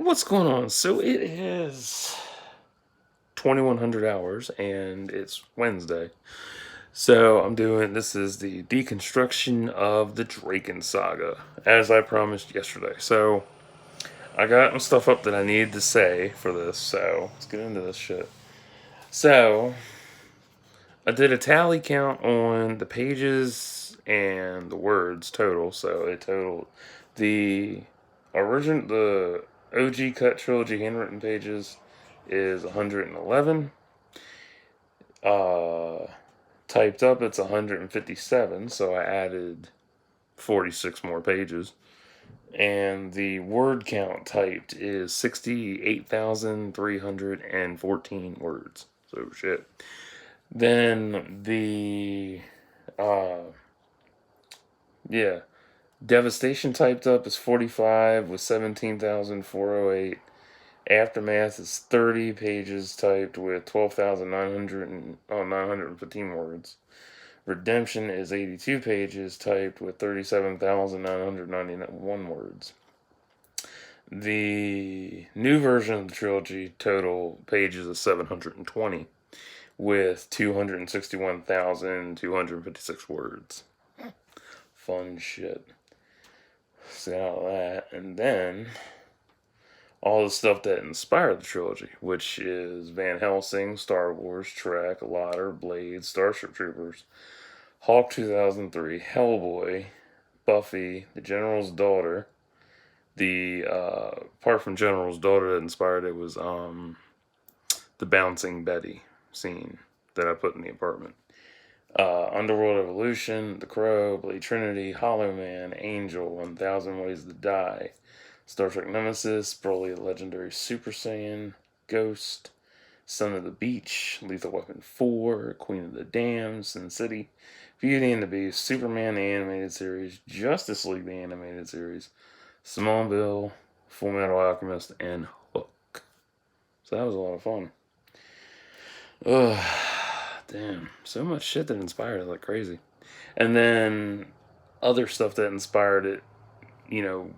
What's going on? So it is 2100 hours and it's Wednesday. So this is the deconstruction of the Draken saga, as I promised yesterday. So I got some stuff up that I need to say for this, so let's get into this shit. So I did a tally count on the pages and the words total. So it totaled the the OG cut trilogy handwritten pages is 111. Uh, Typed up it's 157, so I added 46 more pages. And the word count typed is 68,314 words. So shit. Then uh, yeah, devastation typed up is 45 with 17,408. Aftermath is 30 pages typed with 12,915 words. Redemption is 82 pages typed with 37,991 words. The new version of the trilogy total pages is 720 with 261,256 words. Fun shit. See all that. And then all the stuff that inspired the trilogy, which is Van Helsing, Star Wars, Trek, Lauder, Blade, Starship Troopers, Hawk 2003, Hellboy, Buffy, The General's Daughter. Apart from General's Daughter that inspired it was the Bouncing Betty scene that I put in the apartment. Underworld Evolution, The Crow, Blade Trinity, Hollow Man, Angel, 1000 Ways to Die, Star Trek Nemesis, Broly the Legendary Super Saiyan, Ghost, Son of the Beach, Lethal Weapon 4, Queen of the Damned, Sin City, Beauty and the Beast, Superman the Animated Series, Justice League the Animated Series, Smallville, Full Metal Alchemist, and Hook. So that was a lot of fun. Ugh, damn. So much shit that inspired it like crazy. And then other stuff that inspired it, in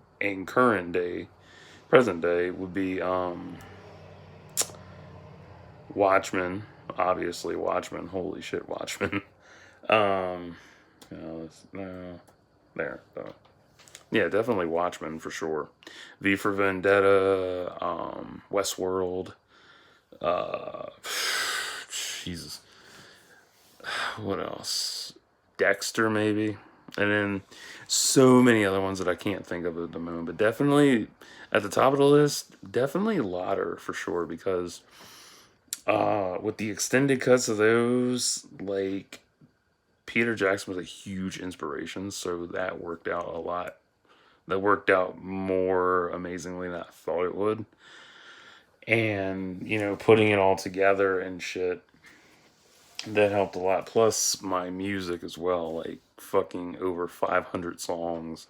present day, would be Watchmen. Obviously, Watchmen. Holy shit, Watchmen. um, no, there. Yeah, definitely Watchmen for sure. V for Vendetta, Westworld. Uh, Jesus. What else? Dexter, maybe. And then so many other ones that I can't think of at the moment. But definitely at the top of the list, definitely Lauder for sure. Because with the extended cuts of those, like, Peter Jackson was a huge inspiration. So that worked out a lot. That worked out more amazingly than I thought it would. And, putting it all together and shit, that helped a lot. Plus my music as well, like fucking over 500 songs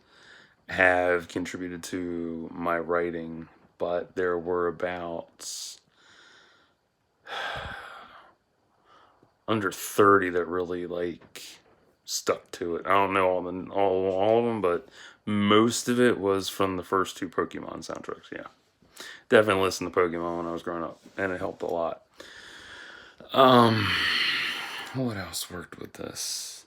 have contributed to my writing, but there were about under 30 that really like stuck to it. I don't know all of them, but most of it was from the first two Pokemon soundtracks. Yeah, definitely listened to Pokemon when I was growing up, and it helped a lot. What else worked with this?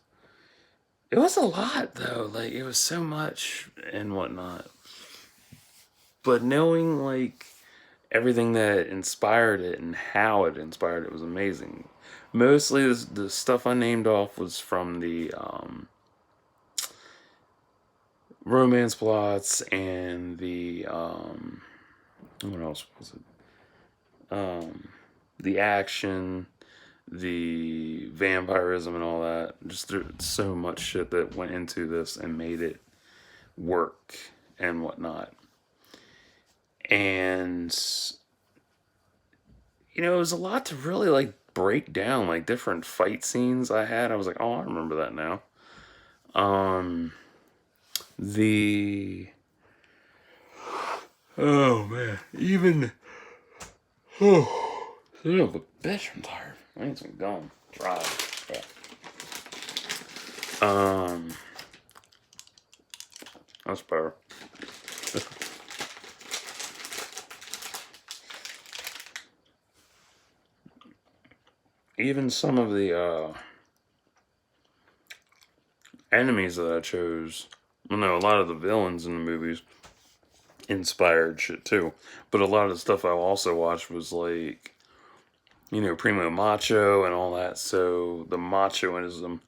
It was a lot though. Like it was so much and whatnot. But knowing like everything that inspired it and how it inspired it was amazing. Mostly the stuff I named off was from the romance plots and the what else was it? The action, the vampirism and all that. Just there's so much shit that went into this and made it work and whatnot. And it was a lot to really like break down, like different fight scenes I had. I was like, oh, I remember that now. The Oh man, even son of a bitch, I'm tired. I need some gum. Dry. Yeah. That's better. even some of the enemies that I chose, well, no, a lot of the villains in the movies inspired shit too. But a lot of the stuff I also watched was like, Primo Macho and all that. So the machoism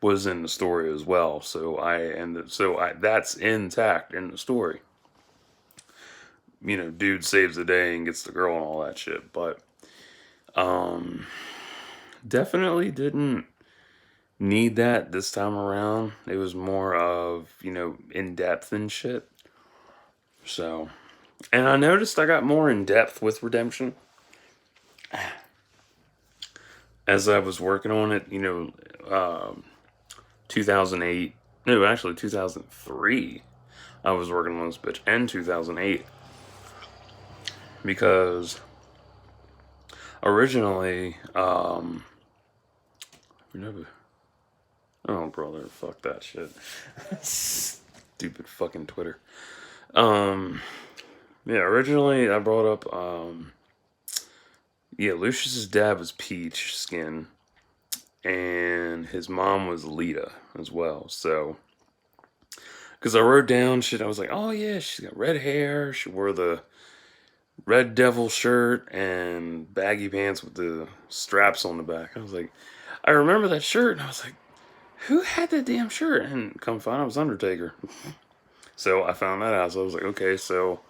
was in the story as well. That's intact in the story. Dude saves the day and gets the girl and all that shit. But definitely didn't need that this time around. It was more of, in depth and shit. So, and I noticed I got more in depth with Redemption as I was working on it. 2008. No, actually 2003. I was working on this bitch, and 2008, because originally, oh brother, fuck that shit. Stupid fucking Twitter. Yeah, originally I brought up, Lucius's dad was Peach Skin, and his mom was Lita as well. So, because I wrote down shit, I was like, oh yeah, she's got red hair. She wore the Red Devil shirt and baggy pants with the straps on the back. I was like, I remember that shirt, and I was like, who had that damn shirt? And come find out, it was Undertaker. So I found that out. So I was like, okay, so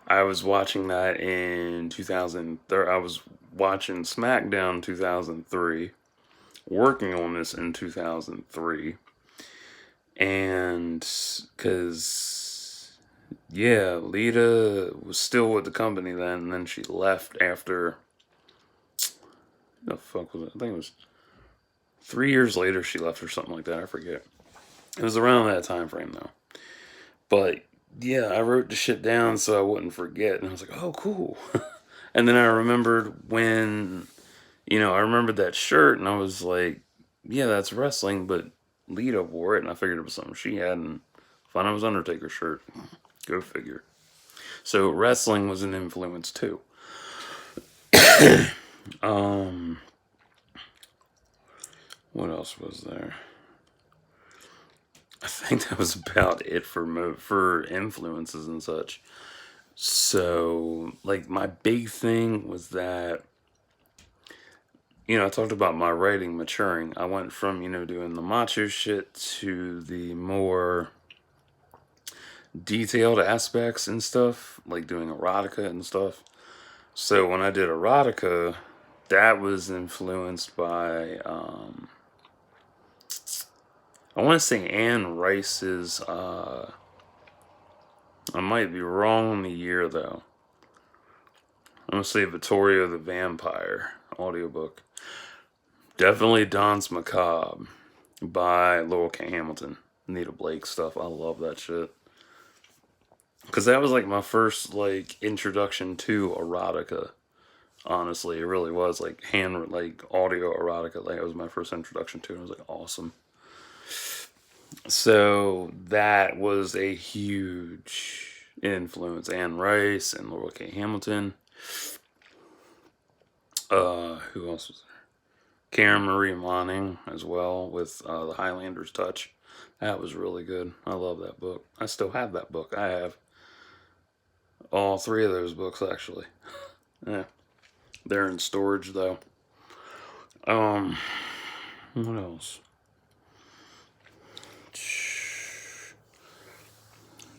I was watching that in 2003. I was watching SmackDown 2003, working on this in 2003. And because, yeah, Lita was still with the company then, and then she left after, the fuck was it? I think it was 3 years later she left or something like that. I forget. It was around that time frame though. But yeah, I wrote the shit down so I wouldn't forget, and I was like, oh, cool. And then I remembered when, I remembered that shirt, and I was like, yeah, that's wrestling, but Lita wore it, and I figured it was something she had, and found it was Undertaker's shirt. Go figure. So wrestling was an influence too. What else was there? I think that was about it for influences and such. So, like, my big thing was that, I talked about my writing maturing. I went from, doing the macho shit to the more detailed aspects and stuff, like doing erotica and stuff. So, when I did erotica, that was influenced by, I want to say Anne Rice's, I might be wrong on the year though. I'm going to say Vittoria the Vampire audiobook. Definitely Danse Macabre by Laurel K. Hamilton. Nita Blake stuff. I love that shit. Because that was like my first like introduction to erotica. Honestly, it really was like audio erotica. Like it was my first introduction to it. It was like awesome. So that was a huge influence. Anne Rice and Laurel K. Hamilton. Who else was there? Karen Marie Moning as well with the Highlander's Touch. That was really good. I love that book. I still have that book. I have all three of those books actually. Yeah, they're in storage though. What else?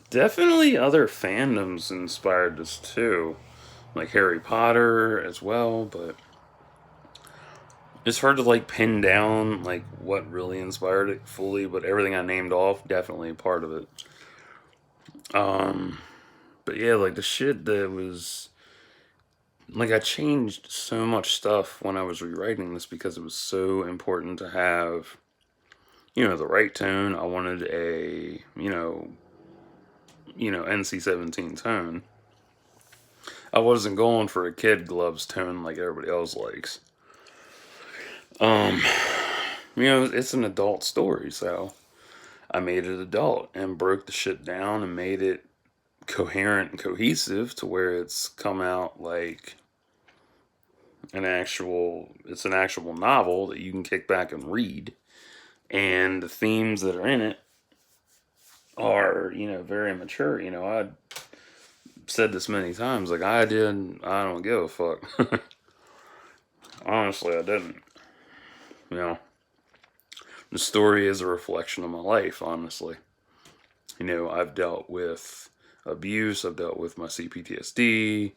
Definitely other fandoms inspired us too, like Harry Potter as well. But it's hard to like pin down like what really inspired it fully. But everything I named off, definitely a part of it. But yeah, like the shit that was like I changed so much stuff when I was rewriting this because it was so important to have, the right tone. I wanted a, NC-17 tone. I wasn't going for a kid gloves tone like everybody else likes. Um, it's an adult story, so I made it adult and broke the shit down and made it coherent and cohesive to where it's come out like it's an actual novel that you can kick back and read, and the themes that are in it are, very mature. I said this many times, like I don't give a fuck. Honestly, I didn't. You know, the story is a reflection of my life, honestly. I've dealt with abuse, I've dealt with my CPTSD,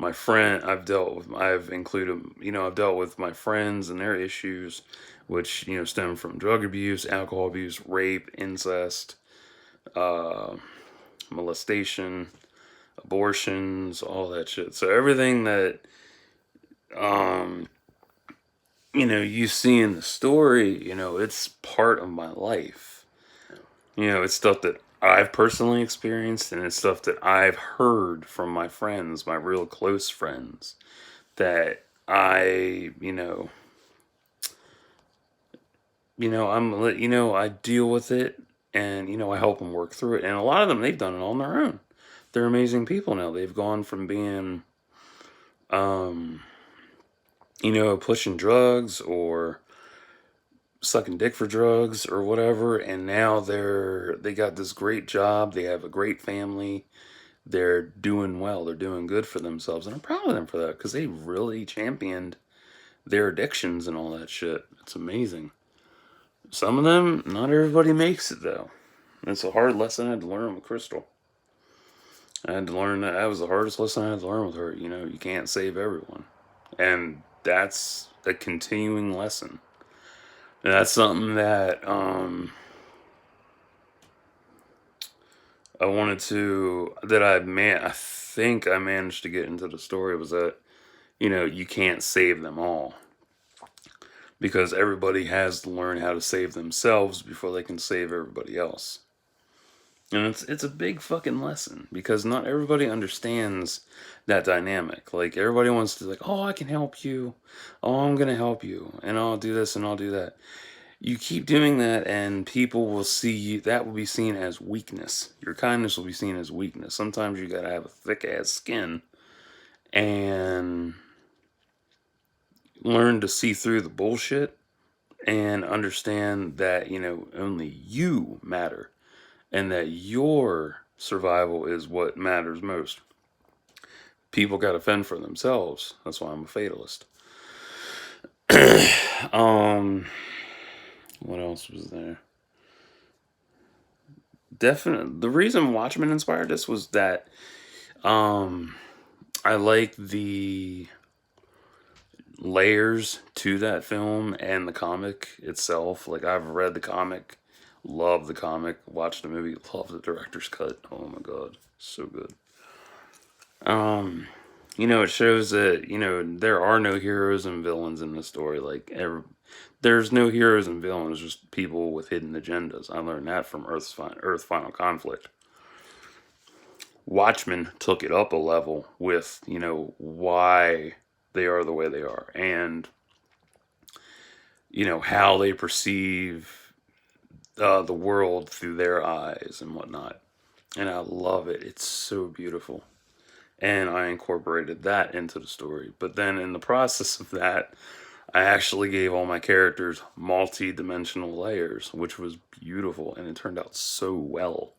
my friend, I've included, I've dealt with my friends and their issues, which, stem from drug abuse, alcohol abuse, rape, incest, uh, molestation, abortions, all that shit. So everything that, um, you see in the story, it's part of my life. It's stuff that I've personally experienced, and it's stuff that I've heard from my friends, my real close friends, that I deal with it, and I help them work through it. And a lot of them, they've done it on their own. They're amazing people now. They've gone from being, um, pushing drugs or sucking dick for drugs or whatever, and now they got this great job. They have a great family. They're doing well. They're doing good for themselves, and I'm proud of them for that because they really championed their addictions and all that shit. It's amazing. Some of them, not everybody makes it though. It's a hard lesson I had to learn with Crystal. I had to learn that was the hardest lesson I had to learn with her. You can't save everyone, and that's a continuing lesson. And that's something that I wanted to that I think I managed to get into the story was that you can't save them all because everybody has to learn how to save themselves before they can save everybody else. And it's a big fucking lesson because not everybody understands that dynamic. Like everybody wants to like, oh, I can help you. Oh, I'm gonna help you, and I'll do this and I'll do that. You keep doing that, and people will see you. That will be seen as weakness. Your kindness will be seen as weakness. Sometimes you gotta have a thick ass skin and learn to see through the bullshit and understand that only you matter and that your survival is what matters most. People got to fend for themselves. That's why I'm a fatalist. What else was there? Definitely, the reason Watchmen inspired this was that I like the layers to that film and the comic itself. Like I've read the comic, love the comic, watched the movie, love the director's cut. Oh my god, so good. It shows that there are no heroes and villains in the story. There's no heroes and villains, just people with hidden agendas. I learned that from Earth Final Conflict. Watchmen took it up a level with why they are the way they are, and how they perceive the world through their eyes and whatnot. And I love it. It's so beautiful. And I incorporated that into the story. But then in the process of that, I actually gave all my characters multi-dimensional layers, which was beautiful, and it turned out so well.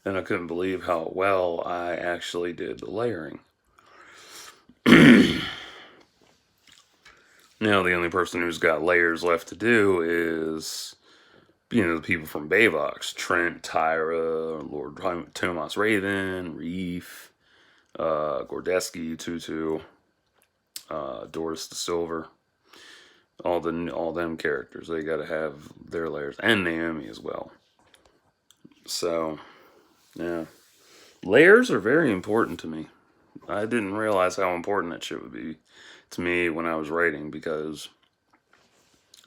And I couldn't believe how well I actually did the layering. Now the only person who's got layers left to do is the people from Bayvox: Trent, Tyra, Lord Tomas Raven, Reef, Gordeski, Tutu, Doris the Silver. All them characters, they got to have their layers, and Naomi as well. So, yeah, layers are very important to me. I didn't realize how important that shit would be to me when I was writing because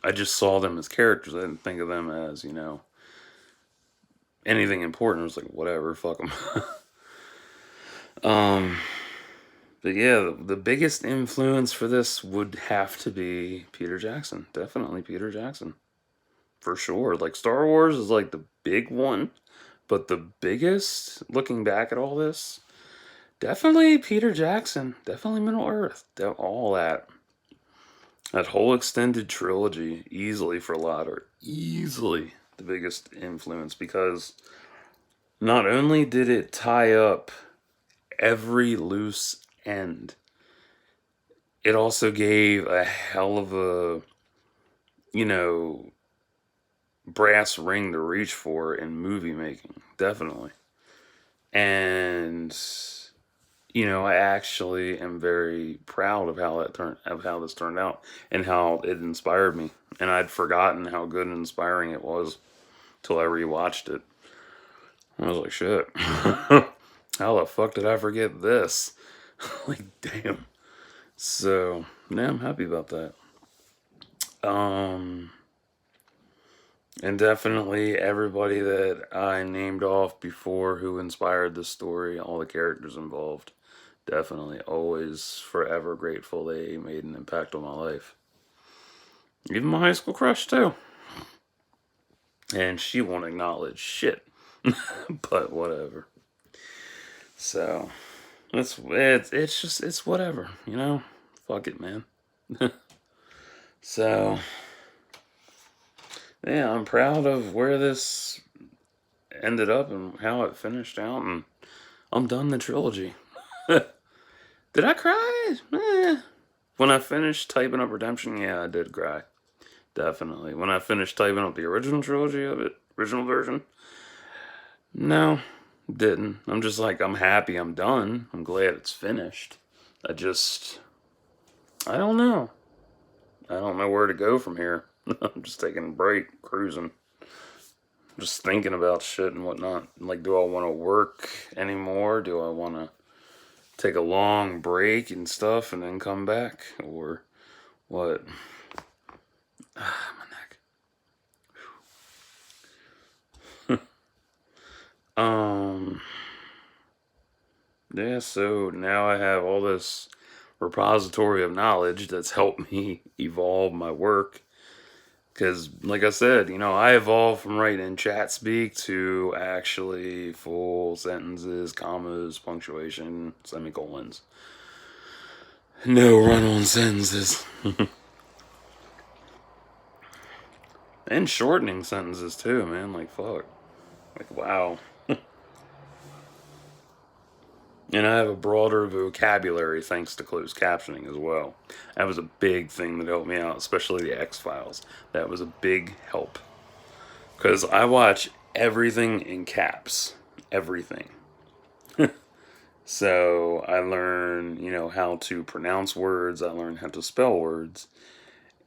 I just saw them as characters. I didn't think of them as anything important. I was like, whatever, fuck them. But yeah, the biggest influence for this would have to be Peter Jackson. Definitely Peter Jackson. For sure. Like Star Wars is like the big one, but the biggest, looking back at all this, Definitely Peter Jackson. Definitely Middle Earth. All that. That whole extended trilogy, easily for a lot, or easily the biggest influence, because not only did it tie up every loose end, it also gave a hell of a, you know, brass ring to reach for in movie making. Definitely. And I actually am very proud of how this turned out and how it inspired me. And I'd forgotten how good and inspiring it was till I rewatched it. I was like, shit. How the fuck did I forget this? Like, damn. So, yeah, I'm happy about that. Um, and definitely everybody that I named off before who inspired the story, all the characters involved. Definitely always forever grateful they made an impact on my life. Even my high school crush, too. And she won't acknowledge shit. But whatever. So, it's whatever, Fuck it, man. So, yeah, I'm proud of where this ended up and how it finished out, and I'm done the trilogy. Did I cry? When I finished typing up Redemption, yeah, I did cry. Definitely. When I finished typing up the original trilogy of it, original version, no, didn't. I'm just like, I'm happy I'm done. I'm glad it's finished. I don't know. I don't know where to go from here. I'm just taking a break, cruising. Just thinking about shit and whatnot. Like, do I want to work anymore? Do I want to take a long break and stuff and then come back? Or what? My neck. Yeah, so now I have all this repository of knowledge that's helped me evolve my work. Because, like I said, I evolved from writing chat speak to actually full sentences, commas, punctuation, semicolons. No run-on sentences. And shortening sentences, too, man. Like, fuck. Like, wow. And I have a broader vocabulary thanks to closed captioning as well. That was a big thing that helped me out, especially the X-Files. That was a big help. Because I watch everything in caps. Everything. So I learn, how to pronounce words. I learn how to spell words.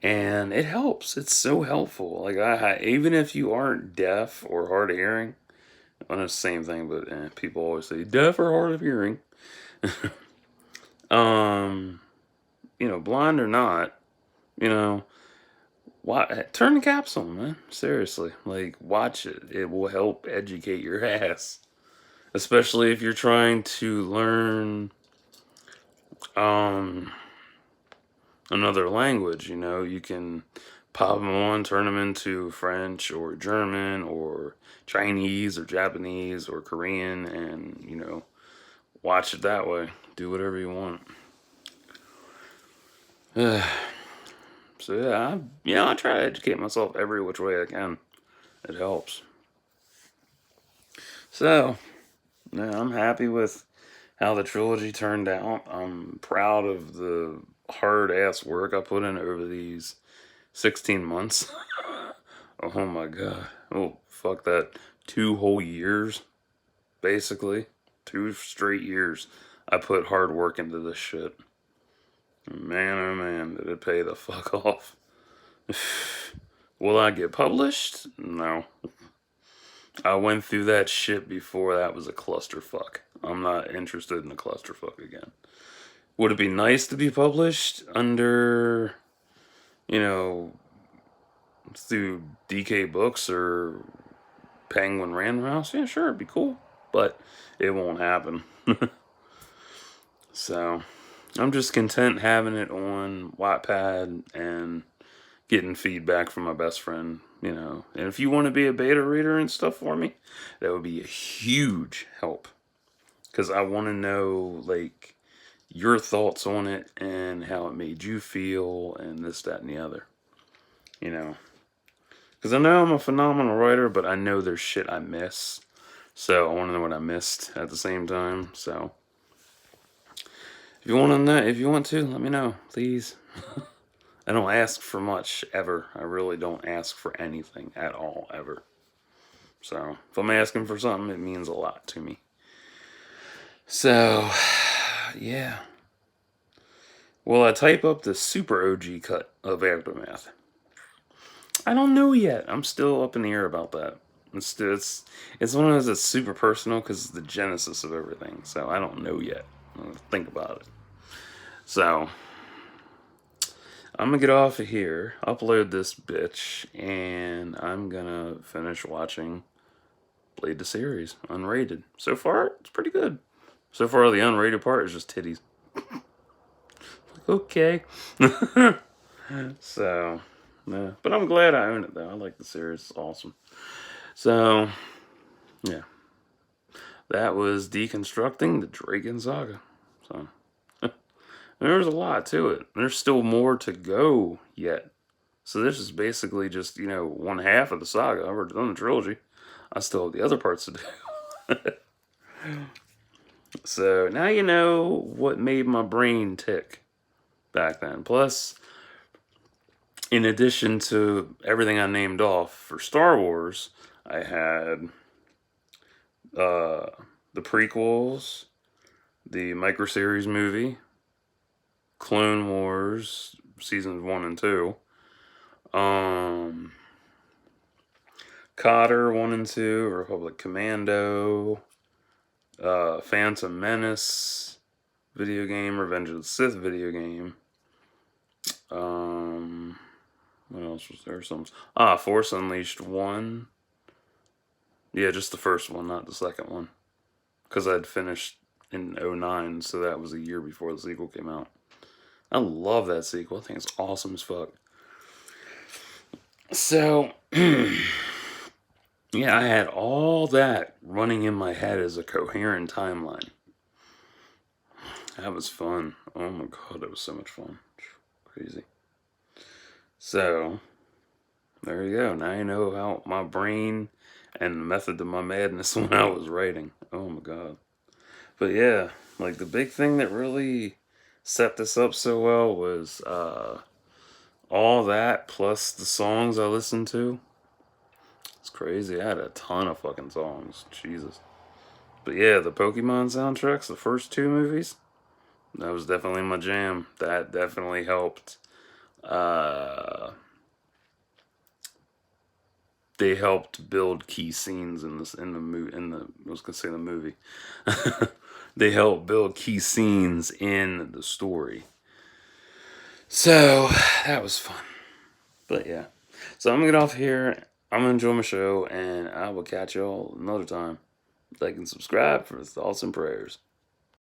And it helps. It's so helpful. Like, even if you aren't deaf or hard of hearing, well, it's the same thing, but people always say deaf or hard of hearing. um, blind or not, you know, turn the caps on, man. Seriously, like, watch it. It will help educate your ass, especially if you're trying to learn um another language. You can pop them on, turn them into French or German or Chinese or Japanese or Korean, and watch it that way. Do whatever you want. So I try to educate myself every which way I can. It helps. So yeah, I'm happy with how the trilogy turned out. I'm proud of the hard ass work I put in over these 16 months. Oh my god. Oh, fuck that. 2 whole years, basically. 2 straight years. I put hard work into this shit. Man, oh man, did it pay the fuck off. Will I get published? No. I went through that shit before. That was a clusterfuck. I'm not interested in a clusterfuck again. Would it be nice to be published under, you know, through DK Books or Penguin Random House? Yeah, sure, it'd be cool. But it won't happen. So, I'm just content having it on Wattpad and getting feedback from my best friend, And if you want to be a beta reader and stuff for me, that would be a huge help. because I want to know, like, your thoughts on it and how it made you feel and this, that, and the other. You know, because I know I'm a phenomenal writer, but I know there's shit I miss. So I want to know what I missed at the same time. So if you want to know, if you want to, let me know, please. I don't ask for much ever. I really don't ask for anything at all ever. So if I'm asking for something, it means a lot to me. So yeah. Will I type up the super OG cut of Aftermath? I don't know yet. I'm still up in the air about that. It's one of those that's super personal because it's the genesis of everything. So I don't know yet. Think about it. So I'm gonna get off of here, upload this bitch, and I'm gonna finish watching Blade the series unrated. So far, it's pretty good. So far, the unrated part is just titties. Okay. So, yeah. But I'm glad I own it though. I like the series. It's awesome. So, yeah. That was Deconstructing the Draken Saga. So, there's a lot to it. There's still more to go yet. So this is basically just, one half of the saga. I've already done the trilogy. I still have the other parts to do. So now you know what made my brain tick back then. Plus, in addition to everything I named off for Star Wars, I had the prequels, the micro series movie, Clone Wars seasons 1 and 2, Cotter 1 and 2, Republic Commando, Phantom Menace video game, Revenge of the Sith video game. What else was there? Force Unleashed 1. Yeah, just the first one, not the second one. Because I'd finished in 2009, so that was a year before the sequel came out. I love that sequel. I think it's awesome as fuck. So, yeah, I had all that running in my head as a coherent timeline. That was fun. Oh my god, that was so much fun. Crazy. So, there you go. Now you know how my brain and the method to my madness when I was writing. Oh my god. But yeah, like the big thing that really set this up so well was all that plus the songs I listened to. It's crazy. I had a ton of fucking songs. Jesus. But yeah, the Pokemon soundtracks, the first 2 movies, that was definitely my jam. That definitely helped. They helped build key scenes in the movie. I was gonna say the movie. They helped build key scenes in the story. So that was fun. But yeah, so I'm gonna get off here. I'm gonna enjoy my show, and I will catch y'all another time. Like and subscribe for thoughts and prayers.